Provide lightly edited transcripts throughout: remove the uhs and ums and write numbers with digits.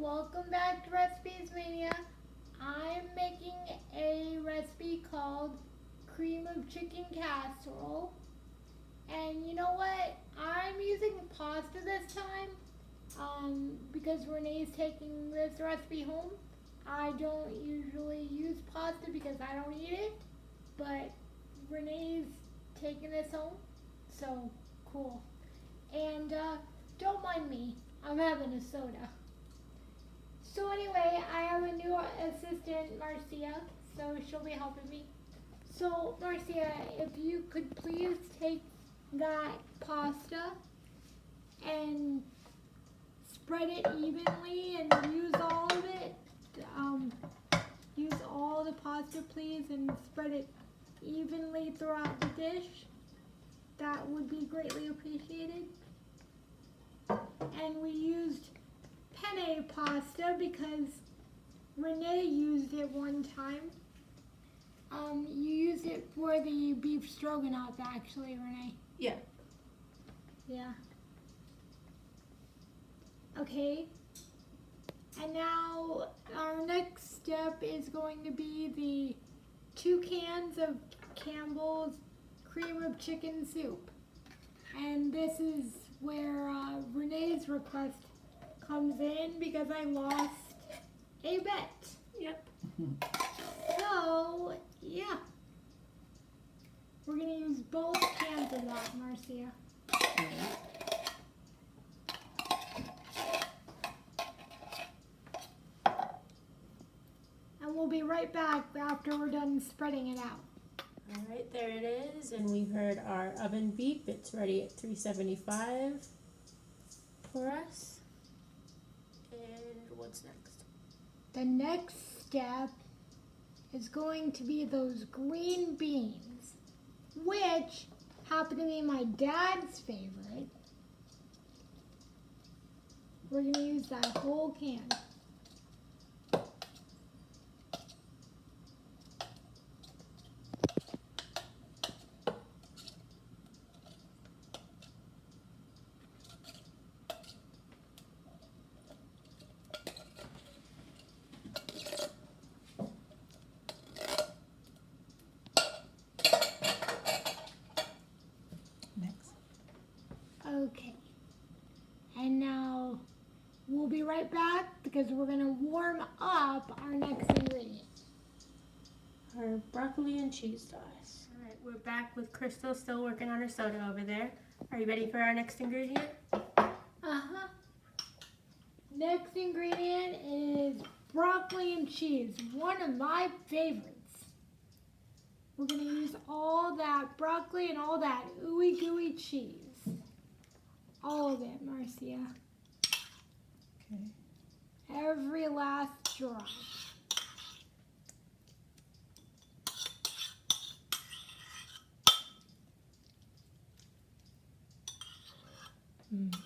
welcome back to Recipes Mania. I'm making a recipe called cream of chicken casserole. And you know what? I'm using pasta this time because Renee's taking this recipe home. I don't usually use pasta because I don't eat it, but Renee's taking this home, so cool. And don't mind me, I'm having a soda. So anyway, I have a new assistant, Marcia, so she'll be helping me. So Marcia, if you could please take that pasta and spread it evenly and use all of it. Use all the pasta, please, and spread it evenly throughout the dish. That would be greatly appreciated. And we used penne pasta because Renee used it one time. You used it for the beef stroganoff, actually, Renee. Yeah. Yeah. Okay. And now our next step is going to be the 2 cans of Campbell's cream of chicken soup. And this is where Renee's request comes in because I lost a bet. Yep. So, yeah. We're going to use both cans of that, Marcia. And we'll be right back after we're done spreading it out. All right, there it is, and we've heard our oven beep. It's ready at 375 for us. And what's next? The next step is going to be those green beans, which happen to be my dad's favorite. We're going to use that whole can. Okay, and now we'll be right back because we're going to warm up our next ingredient. Our broccoli and cheese sauce. All right, we're back with Crystal still working on her soda over there. Are you ready for our next ingredient? Uh-huh. Next ingredient is broccoli and cheese, one of my favorites. We're going to use all that broccoli and all that ooey gooey cheese. All of it, Marcia. Okay. Every last drop. Okay.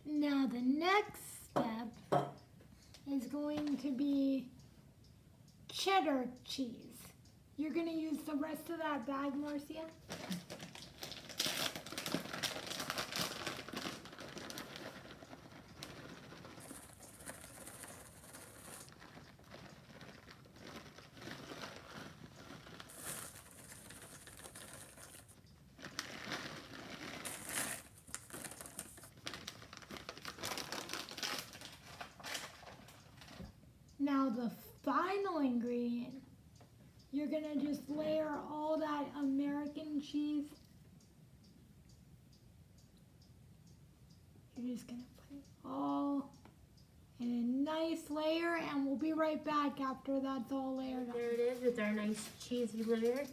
Now the next step is going to be cheddar cheese. You're going to use the rest of that bag, Marcia? Now the final ingredient, you're going to just layer all that American cheese. You're just going to put it all in a nice layer, and we'll be right back after that's all layered up. There it is with our nice cheesy layer.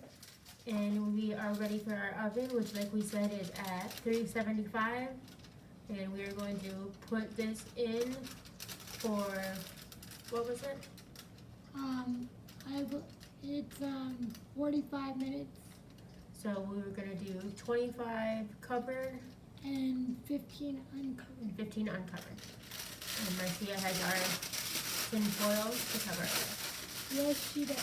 And we are ready for our oven, which like we said is at 375. And we are going to put this in for, what was it? It's 45 minutes. So we were gonna do 25 covered and 15 uncovered. and 15 uncovered. And Marcia has our tin foil to cover it. Yes, she does.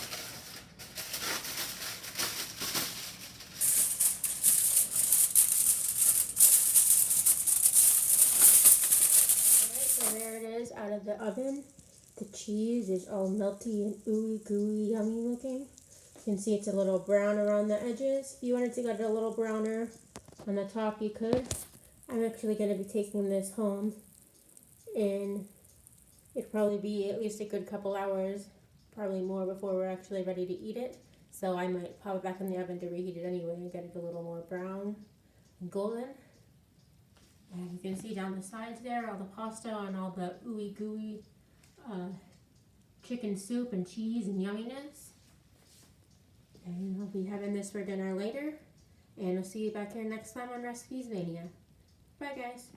out of the oven. The cheese is all melty and ooey gooey yummy looking. You can see it's a little brown around the edges. If you wanted to get it a little browner on the top, you could. I'm actually going to be taking this home, and it'll probably be at least a good couple hours, probably more, before we're actually ready to eat it. So I might pop it back in the oven to reheat it anyway and get it a little more brown and golden. And you can see down the sides there all the pasta and all the ooey gooey chicken soup and cheese and yumminess. And I'll be having this for dinner later. And I'll see you back here next time on Recipes Mania. Bye guys.